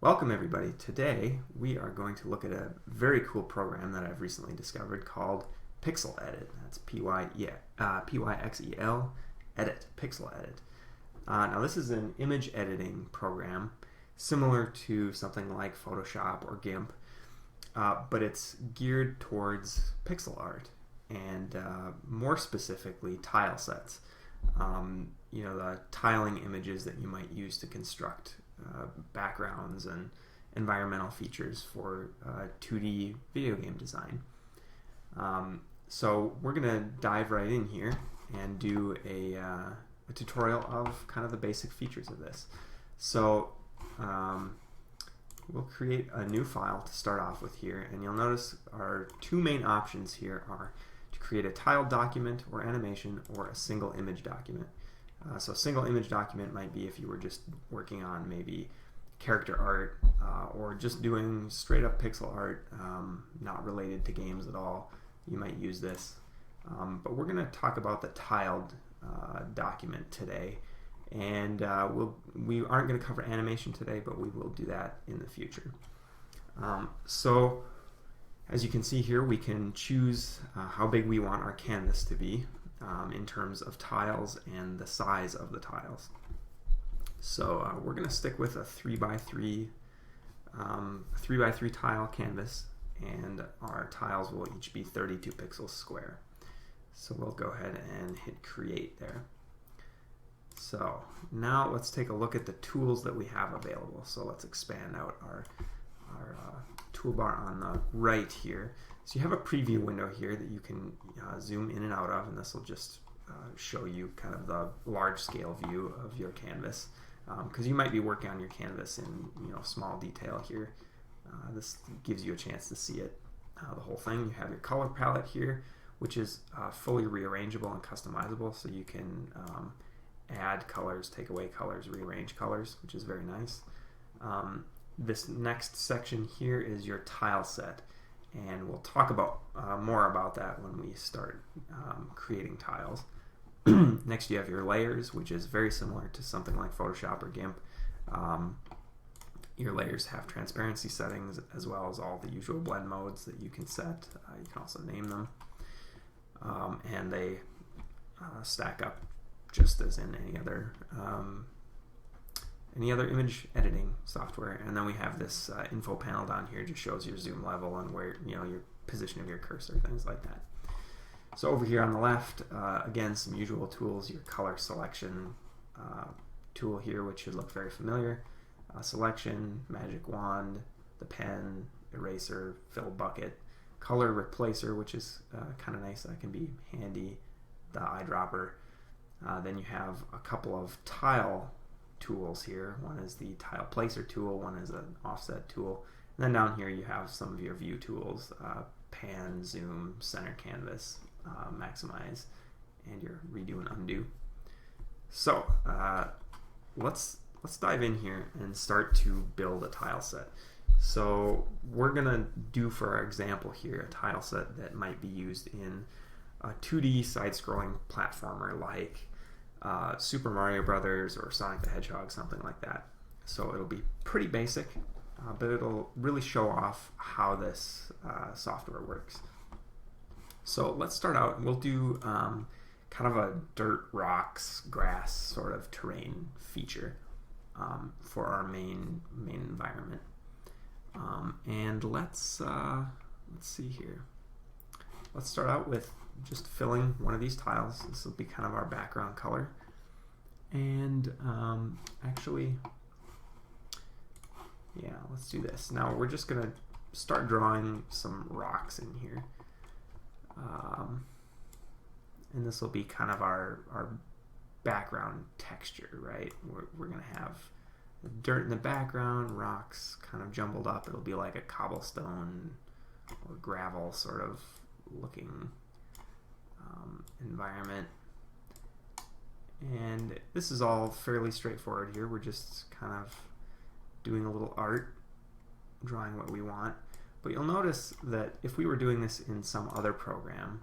Welcome everybody. Today we are going to look at a very cool program that I've recently discovered called PyxelEdit. That's P-Y-X-E-L edit, PyxelEdit. Now this is an image editing program similar to something like Photoshop or GIMP, but it's geared towards pixel art and more specifically tile sets. The tiling images that you might use to construct backgrounds and environmental features for 2D video game design. So we're going to dive right in here and do a tutorial of kind of the basic features of this. So we'll create a new file to start off with here, and you'll notice our two main options here are to create a tiled document or animation or a single image document. So a single image document might be if you were just working on maybe character art or just doing straight up pixel art, not related to games at all. You might use this. But we're going to talk about the tiled document today. And we aren't going to cover animation today, but we will do that in the future. So as you can see here, we can choose how big we want our canvas to be in terms of tiles and the size of the tiles. So we're going to stick with a 3x3 tile canvas, and our tiles will each be 32 pixels square. So we'll go ahead and hit create there. So now let's take a look at the tools that we have available. So let's expand out our toolbar on the right here. So you have a preview window here that you can zoom in and out of, and this will just show you kind of the large scale view of your canvas, because you might be working on your canvas in small detail here. This gives you a chance to see it, the whole thing. You have your color palette here, which is fully rearrangeable and customizable, so you can add colors, take away colors, rearrange colors, which is very nice. This next section here is your tile set, and we'll talk about more about that when we start creating tiles. Next you have your layers, which is very similar to something like Photoshop or GIMP. Your layers have transparency settings as well as all the usual blend modes that you can set. You can also name them, and they stack up just as in any other image editing software. And then we have this info panel down here, just shows your zoom level and where your position of your cursor, things like that. So over here on the left, again, some usual tools, your color selection tool here, which should look very familiar. Selection, magic wand, the pen, eraser, fill bucket, color replacer, which is kind of nice, that can be handy, the eyedropper. Then you have a couple of tile tools here. One is the tile placer tool, one is an offset tool, and then down here you have some of your view tools, pan, zoom, center canvas, maximize, and your redo and undo. So let's dive in here and start to build a tile set. So we're gonna do, for our example here, a tile set that might be used in a 2D side-scrolling platformer like Super Mario Brothers or Sonic the Hedgehog, something like that. So it'll be pretty basic, but it'll really show off how this software works. So let's start out, and we'll do kind of a dirt, rocks, grass sort of terrain feature for our main environment. And let's see here. Let's start out with just filling one of these tiles. This will be kind of our background color. And actually, yeah, let's do this. Now we're just going to start drawing some rocks in here. And this will be kind of our background texture, right? We're going to have dirt in the background, rocks kind of jumbled up. It'll be like a cobblestone or gravel sort of looking environment. And this is all fairly straightforward here. We're just kind of doing a little art, drawing what we want. But you'll notice that if we were doing this in some other program,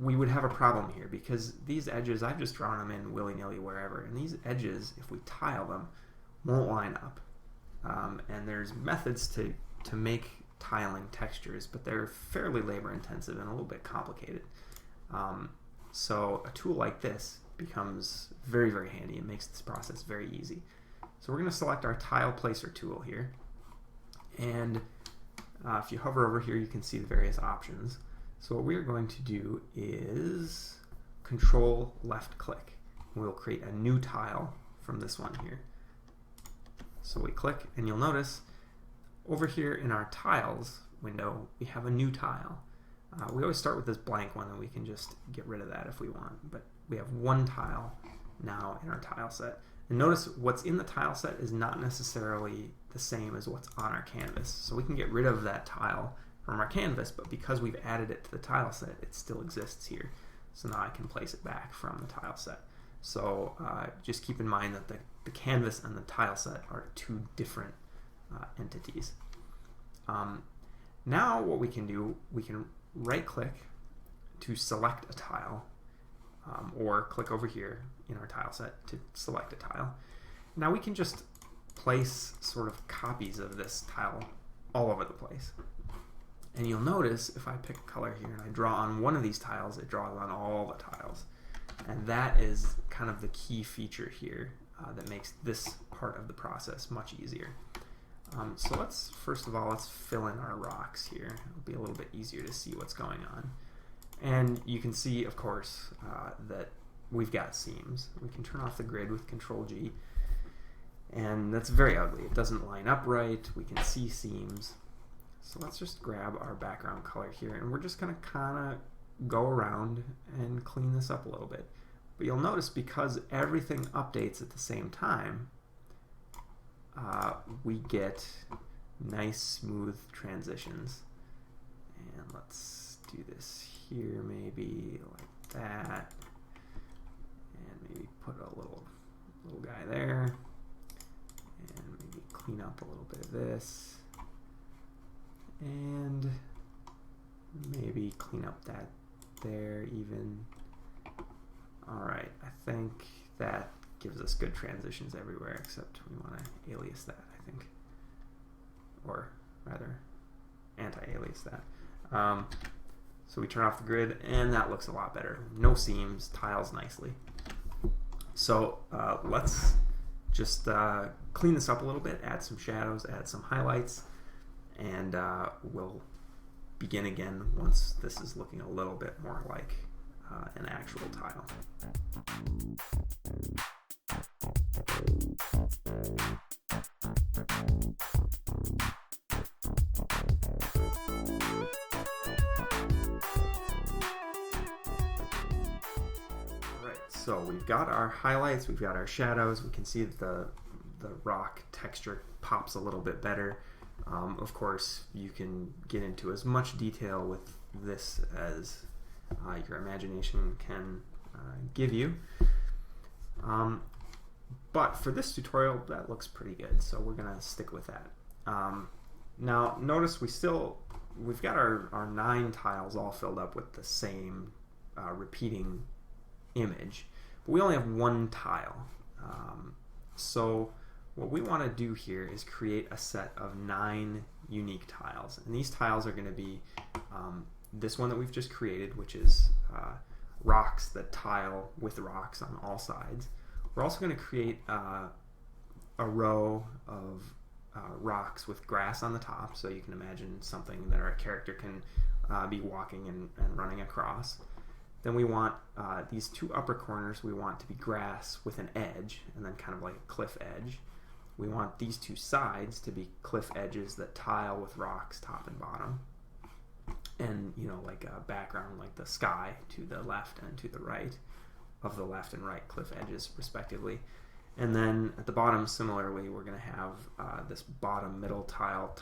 we would have a problem here, because these edges, I've just drawn them in willy-nilly wherever, and these edges, if we tile them, won't line up. And there's methods to make tiling textures, but they're fairly labor intensive and a little bit complicated. So a tool like this becomes very, very handy. It makes this process very easy. So we're going to select our tile placer tool here, and if you hover over here you can see the various options. So what we're going to do is Control left click. We'll create a new tile from this one here. So we click, and you'll notice over here in our tiles window we have a new tile. We always start with this blank one, and we can just get rid of that if we want, but we have one tile now in our tile set. And notice what's in the tile set is not necessarily the same as what's on our canvas. So we can get rid of that tile from our canvas, but because we've added it to the tile set, it still exists here. So now I can place it back from the tile set. So just keep in mind that the canvas and the tile set are two different entities. Now what we can do, we can right click to select a tile, or click over here in our tile set to select a tile. Now we can just place sort of copies of this tile all over the place. And you'll notice if I pick a color here and I draw on one of these tiles, it draws on all the tiles. And that is kind of the key feature here that makes this part of the process much easier. So let's, first of all, let's fill in our rocks here. It'll be a little bit easier to see what's going on. And you can see, of course, that we've got seams. We can turn off the grid with Ctrl G. And that's very ugly. It doesn't line up right. We can see seams. So let's just grab our background color here, and we're just going to kind of go around and clean this up a little bit. But you'll notice because everything updates at the same time, we get nice smooth transitions. And let's do this here maybe like that, and maybe put a little guy there, and maybe clean up a little bit of this, and maybe clean up that there even. Alright, I think that gives us good transitions everywhere, except we want to alias that, I think. Or rather, anti-alias that. So we turn off the grid, and that looks a lot better. No seams, tiles nicely. So let's just clean this up a little bit, add some shadows, add some highlights, and we'll begin again once this is looking a little bit more like an actual tile. So we've got our highlights, we've got our shadows, we can see that the rock texture pops a little bit better. Of course, you can get into as much detail with this as your imagination can give you. But for this tutorial, that looks pretty good, so we're going to stick with that. Now, notice we've got our 9 tiles all filled up with the same repeating image. We only have one tile. So what we want to do here is create a set of 9 unique tiles. And these tiles are going to be this one that we've just created, which is rocks that tile with rocks on all sides. We're also going to create a row of rocks with grass on the top, so you can imagine something that our character can be walking and running across. Then we want these 2 upper corners, we want to be grass with an edge, and then kind of like a cliff edge. We want these 2 sides to be cliff edges that tile with rocks top and bottom. And, you know, like a background like the sky to the left and to the right of the left and right cliff edges, respectively. And then at the bottom, similarly, we're going to have this bottom middle tile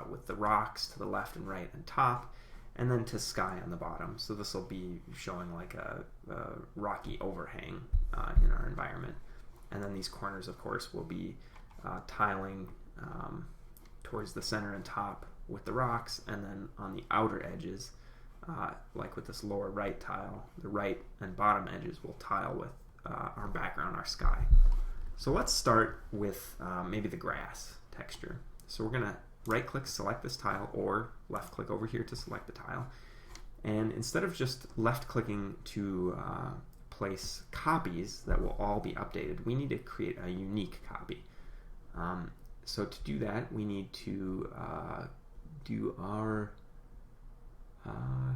with the rocks to the left and right and top, and then to sky on the bottom. So this will be showing like a rocky overhang in our environment. And then these corners, of course, will be tiling towards the center and top with the rocks, and then on the outer edges, like with this lower right tile, the right and bottom edges will tile with our background, our sky. So let's start with maybe the grass texture. So we're going to right click, select this tile, or left click over here to select the tile. And instead of just left clicking to place copies that will all be updated, we need to create a unique copy. So to do that, we need to do our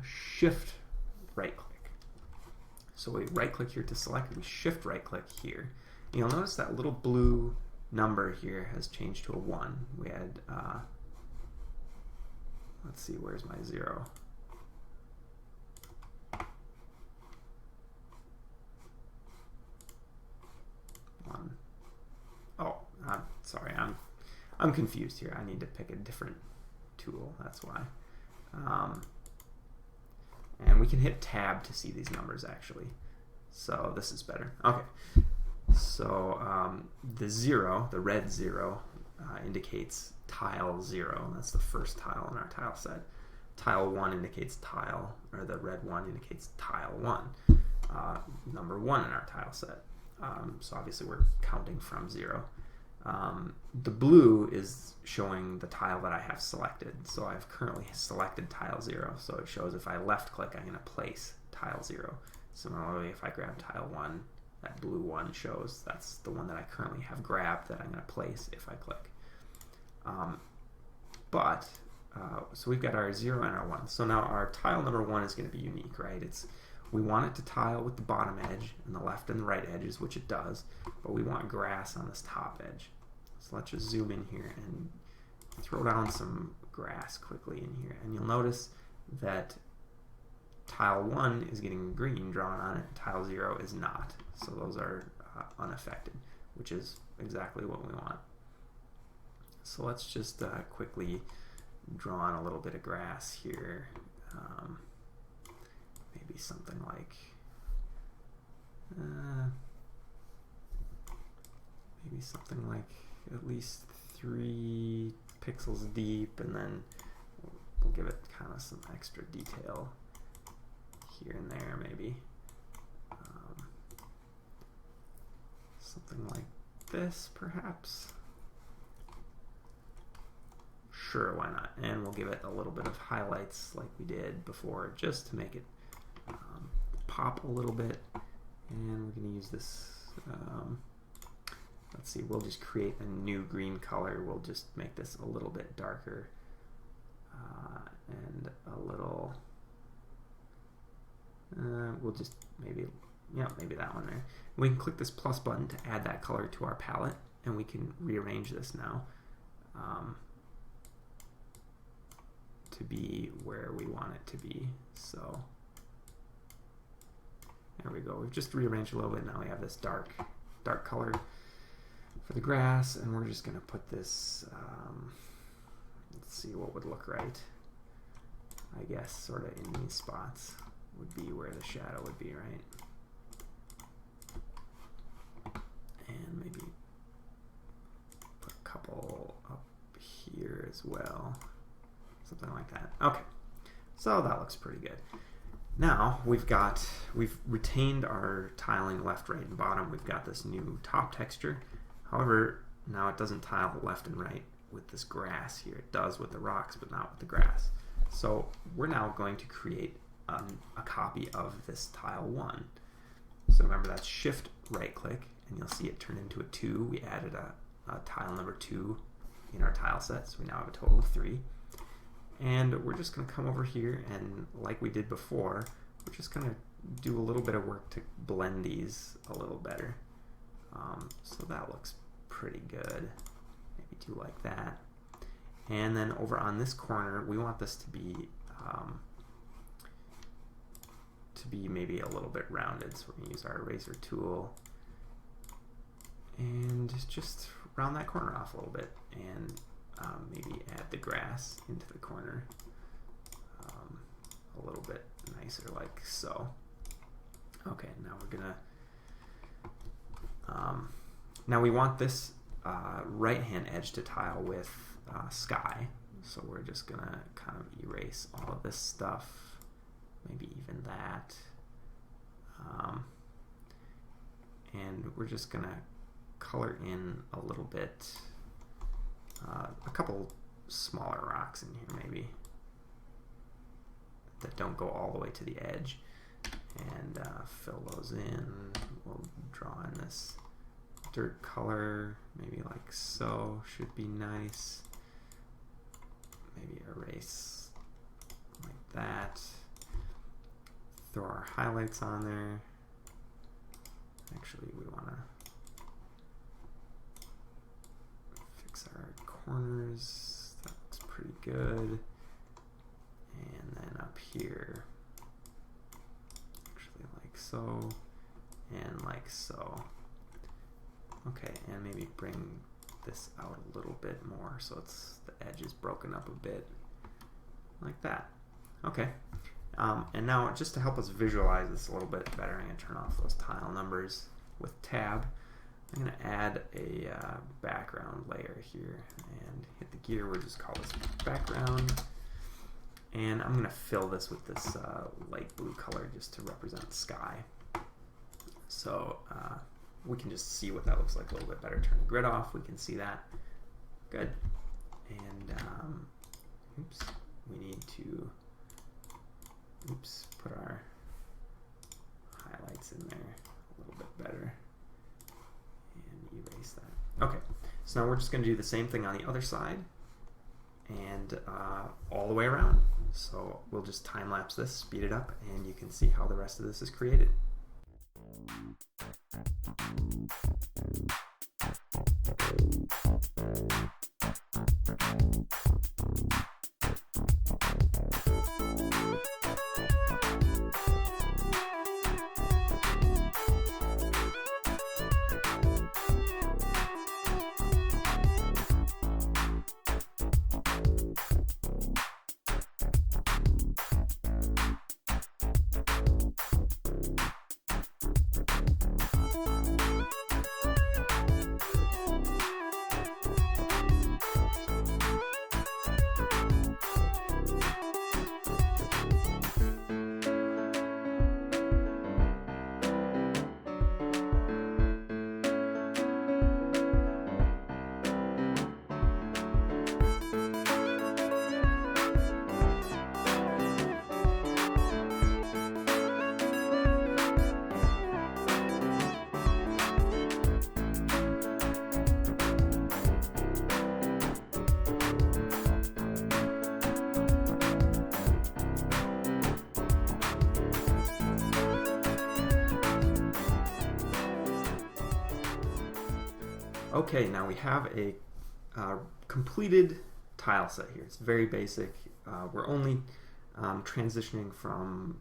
shift right click. So we right click here to select, we shift right click here. And you'll notice that little blue number here has changed to a 1. We had, let's see, where's my 0? Oh, I'm sorry, I'm confused here. I need to pick a different tool, that's why. And we can hit tab to see these numbers actually. So this is better. Okay. So the 0, the red 0, indicates tile 0. That's the first tile in our tile set. Tile 1 indicates tile, or the red 1 indicates tile 1. Number 1 in our tile set. So obviously we're counting from 0. The blue is showing the tile that I have selected. So I've currently selected tile 0. So it shows if I left click, I'm going to place tile 0. Similarly, if I grab tile 1, that blue 1 shows that's the one that I currently have grabbed that I'm going to place if I click. So we've got our 0 and our 1. So now our tile number 1 is going to be unique, right? We want it to tile with the bottom edge and the left and the right edges, which it does, but we want grass on this top edge. So let's just zoom in here and throw down some grass quickly in here. And you'll notice that tile 1 is getting green drawn on it, tile 0 is not. So those are unaffected, which is exactly what we want. So let's just quickly draw on a little bit of grass here. Maybe something like at least 3 pixels deep, and then we'll give it kind of some extra detail here and there, maybe something like this perhaps. Sure, why not? And we'll give it a little bit of highlights like we did before, just to make it pop a little bit. And we're going to use this, let's see, we'll just create a new green color. We'll just make this a little bit darker and a little, we'll just maybe that one there. We can click this plus button to add that color to our palette, and we can rearrange this now to be where we want it to be. So there we go. We've just rearranged a little bit. Now we have this dark color for the grass, and we're just going to put this, let's see what would look right. I guess sort of in these spots would be where the shadow would be, right? And maybe put a couple up here as well. Something like that. Okay, so that looks pretty good. Now we've retained our tiling left, right, and bottom. We've got this new top texture. However, now it doesn't tile left and right with this grass here. It does with the rocks, but not with the grass. So we're now going to create a copy of this tile 1. So remember, that's shift right click, and you'll see it turn into a 2. We added a tile number 2 in our tile set, so we now have a total of 3. And we're just going to come over here, and like we did before, we're just going to do a little bit of work to blend these a little better. So that looks pretty good. Maybe do like that. And then over on this corner, we want this to be maybe a little bit rounded. So we're going to use our eraser tool and just round that corner off a little bit, and maybe add the grass into the corner a little bit nicer, like so. Okay, now we're gonna now we want this right hand edge to tile with sky, so we're just gonna kind of erase all of this stuff, maybe even that, and we're just gonna color in a little bit, a couple smaller rocks in here maybe that don't go all the way to the edge, and fill those in. We'll draw in this dirt color, maybe like so, should be nice. Maybe erase like that. Throw our highlights on there. Actually, we want to fix our corners. That looks pretty good. And then up here, actually like so, and like so. Okay, and maybe bring this out a little bit more so it's the edge is broken up a bit, like that. Okay, and now just to help us visualize this a little bit better, I'm going to turn off those tile numbers with tab. I'm going to add a background layer here and hit the gear. We'll just call this background. And I'm going to fill this with this light blue color just to represent the sky. So we can just see what that looks like a little bit better. Turn the grid off, we can see that. Good. And oops, we need to put our highlights in there a little bit better and erase that. Okay, so now we're just going to do the same thing on the other side and all the way around. So we'll just time lapse this, speed it up, and you can see how the rest of this is created. Okay, now we have a completed tile set here. It's very basic. We're only transitioning from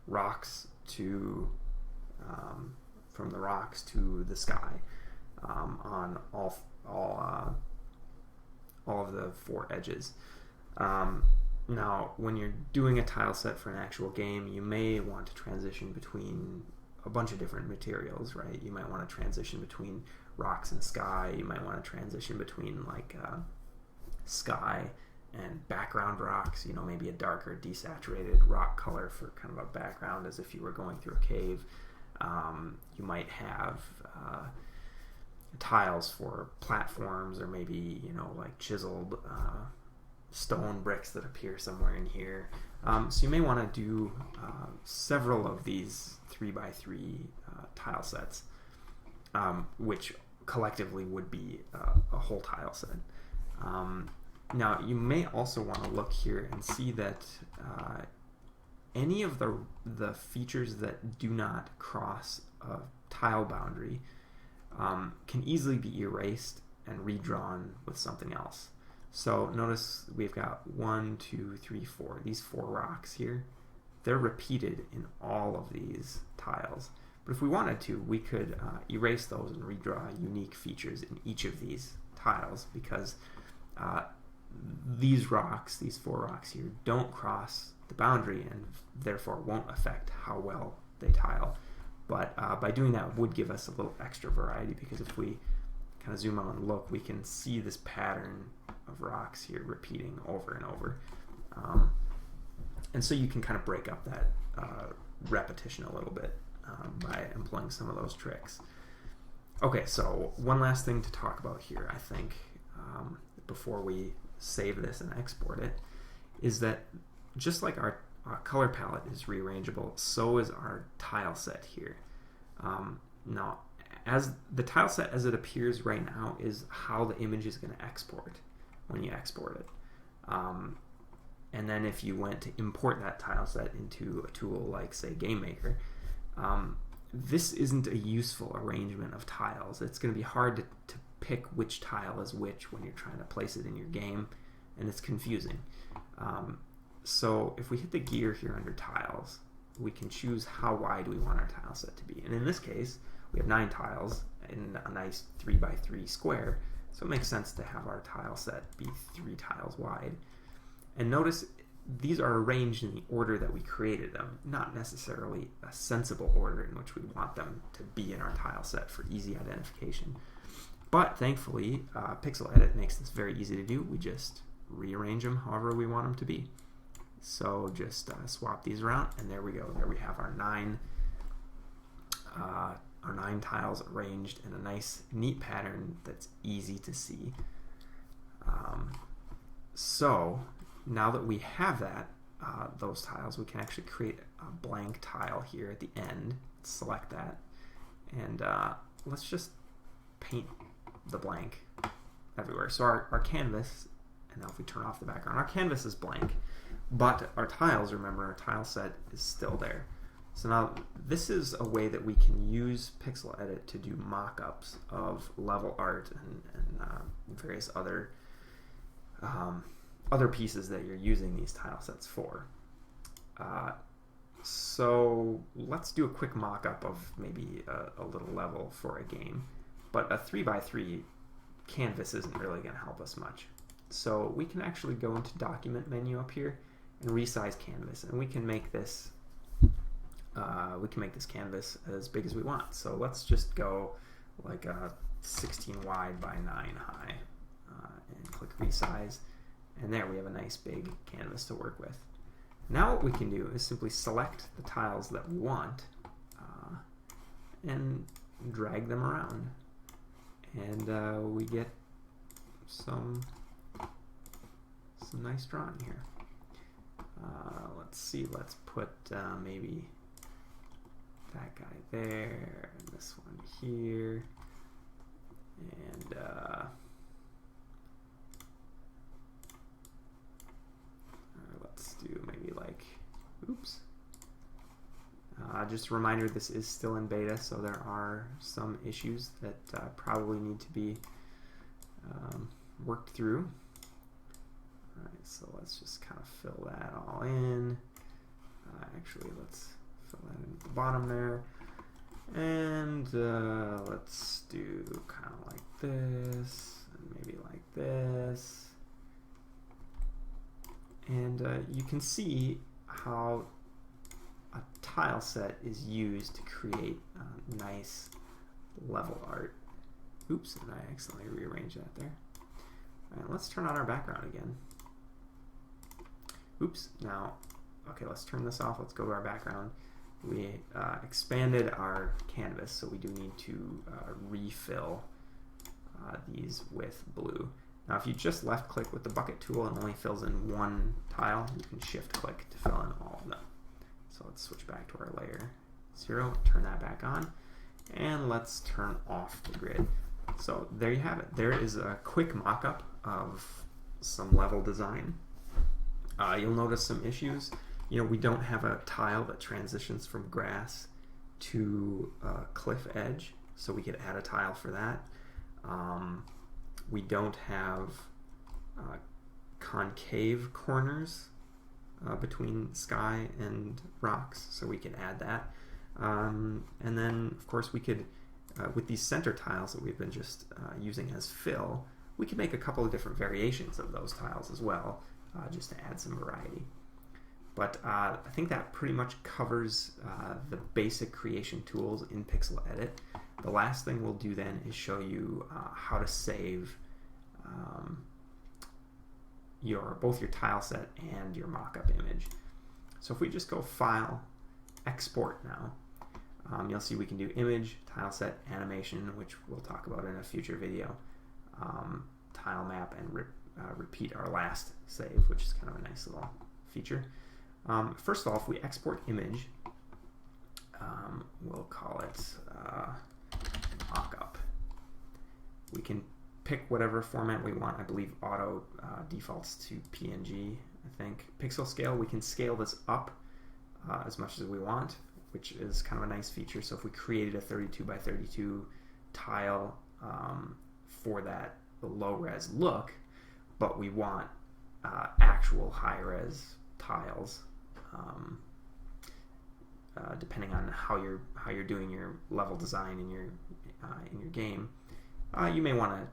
rocks to from the rocks to the sky on all of the four edges. Now, when you're doing a tile set for an actual game, you may want to transition between a bunch of different materials, right? You might want to transition between rocks and sky. You might want to transition between like sky and background rocks, you know, maybe a darker desaturated rock color for kind of a background as if you were going through a cave. You might have tiles for platforms, or maybe, you know, like chiseled stone bricks that appear somewhere in here. So you may want to do several of these 3x3 tile sets, which collectively would be a whole tile set. Now you may also want to look here and see that any of the features that do not cross a tile boundary can easily be erased and redrawn with something else. So notice we've got 1, 2, 3, 4. These 4 rocks here, they're repeated in all of these tiles. But if we wanted to, we could erase those and redraw unique features in each of these tiles, because these rocks, these 4 rocks here, don't cross the boundary and therefore won't affect how well they tile. But by doing that would give us a little extra variety, because if we kind of zoom out and look, we can see this pattern of rocks here repeating over and over. And so you can kind of break up that repetition a little bit by employing some of those tricks. Okay, so one last thing to talk about here, I think, before we save this and export it, is that just like our color palette is rearrangeable, so is our tile set here. Now, as the tile set as it appears right now is how the image is going to export when you export it. And then if you went to import that tile set into a tool like, say, GameMaker, this isn't a useful arrangement of tiles. It's going to be hard to pick which tile is which when you're trying to place it in your game, and it's confusing. So if we hit the gear here under tiles, we can choose how wide we want our tile set to be. And in this case, we have 9 tiles in a nice 3x3 square, so it makes sense to have our tile set be 3 tiles wide. And notice these are arranged in the order that we created them, not necessarily a sensible order in which we want them to be in our tile set for easy identification. But thankfully, PyxelEdit makes this very easy to do. We just rearrange them however we want them to be. So just swap these around, and there we go. There we have our 9 tiles arranged in a nice, neat pattern that's easy to see. So now that we have that, those tiles, we can actually create a blank tile here at the end. Select that, and let's just paint the blank everywhere. So our canvas, and now if we turn off the background, our canvas is blank, but our tiles, remember, our tile set is still there. So now this is a way that we can use PyxelEdit to do mock-ups of level art and various other pieces that you're using these tile sets for. So let's do a quick mock-up of maybe a little level for a game, but a 3x3 canvas isn't really going to help us much. So we can actually go into Document menu up here and resize canvas, and we can make this canvas as big as we want. So let's just go like 16 wide by 9 high, and click resize, and there we have a nice big canvas to work with. Now what we can do is simply select the tiles that we want and drag them around, and we get some nice drawing here. Let's see, let's put maybe that guy there, and this one here, and let's do maybe like, oops. Just a reminder, this is still in beta, so there are some issues that probably need to be worked through. Alright, so let's just kind of fill that all in. Actually, let's fill that in at the bottom there. And let's do kind of like this, and maybe like this. And you can see how a tile set is used to create nice level art. Oops, and I accidentally rearranged that there. Alright, let's turn on our background again. Oops, now, okay, let's turn this off. Let's go to our background. We expanded our canvas, so we do need to refill these with blue. Now, if you just left click with the bucket tool and only fills in one tile, you can shift click to fill in all of them. So let's switch back to our layer 0, turn that back on, and let's turn off the grid. So there you have it. There is a quick mock-up of some level design. You'll notice some issues. You know, we don't have a tile that transitions from grass to cliff edge, so we could add a tile for that. We don't have concave corners between sky and rocks, so we can add that. And then, of course, we could, with these center tiles that we've been just using as fill, we could make a couple of different variations of those tiles as well, just to add some variety. But I think that pretty much covers the basic creation tools in PyxelEdit. The last thing we'll do then is show you how to save both your tile set and your mock-up image. So if we just go File, Export now, You'll see we can do image, tile set, animation, which we'll talk about in a future video, tile map, and repeat our last save, which is kind of a nice little feature. First of all, if we export image, we'll call it mockup. We can pick whatever format we want. I believe auto defaults to PNG, I think. Pixel scale, we can scale this up as much as we want, which is kind of a nice feature. So if we created a 32 by 32 tile for that low-res look, but we want actual high-res tiles, depending on how you're doing your level design in your game, you may want to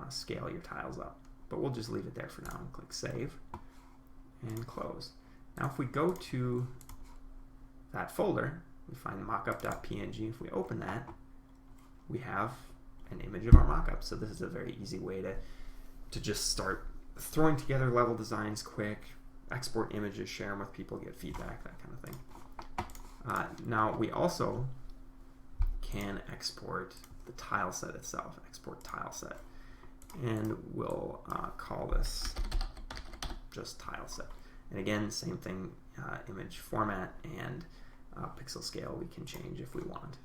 scale your tiles up. But we'll just leave it there for now and click Save and Close. Now if we go to that folder, we find mockup.png. If we open that, we have an image of our mockup. So this is a very easy way to just start throwing together level designs quick, export images, share them with people, get feedback, that kind of thing. Now we also can export the tile set itself, export tile set. And we'll call this just tile set. And again, same thing, image format and pixel scale we can change if we want.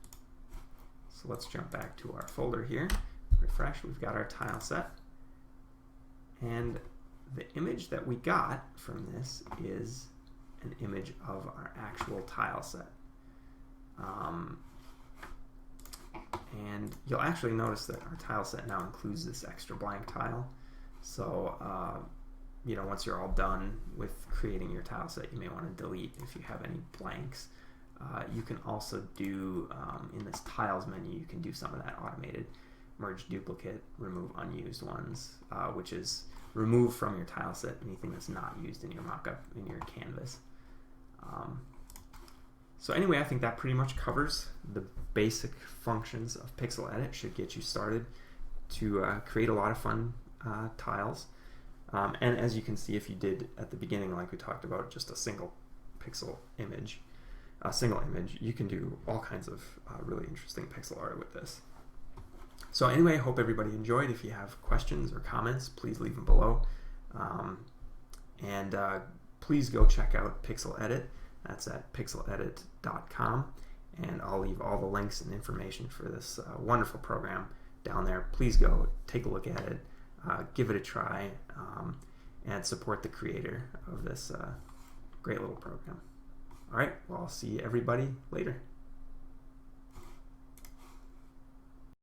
So let's jump back to our folder here, refresh, we've got our tile set. And the image that we got from this is an image of our actual tile set. And you'll actually notice that our tile set now includes this extra blank tile. So, once you're all done with creating your tile set, you may want to delete if you have any blanks. You can also do, in this tiles menu, you can do some of that automated merge duplicate, remove unused ones, which is remove from your tile set anything that's not used in your mockup, in your canvas. So anyway, I think that pretty much covers the basic functions of PixelEdit. Should get you started to create a lot of fun tiles. And as you can see, if you did at the beginning, like we talked about, just a single pixel image, a single image, you can do all kinds of really interesting pixel art with this. So anyway, I hope everybody enjoyed. If you have questions or comments, please leave them below. And please go check out PixelEdit. That's at pixeledit.com. And I'll leave all the links and information for this wonderful program down there. Please go take a look at it, give it a try, and support the creator of this great little program. All right, well, I'll see everybody later.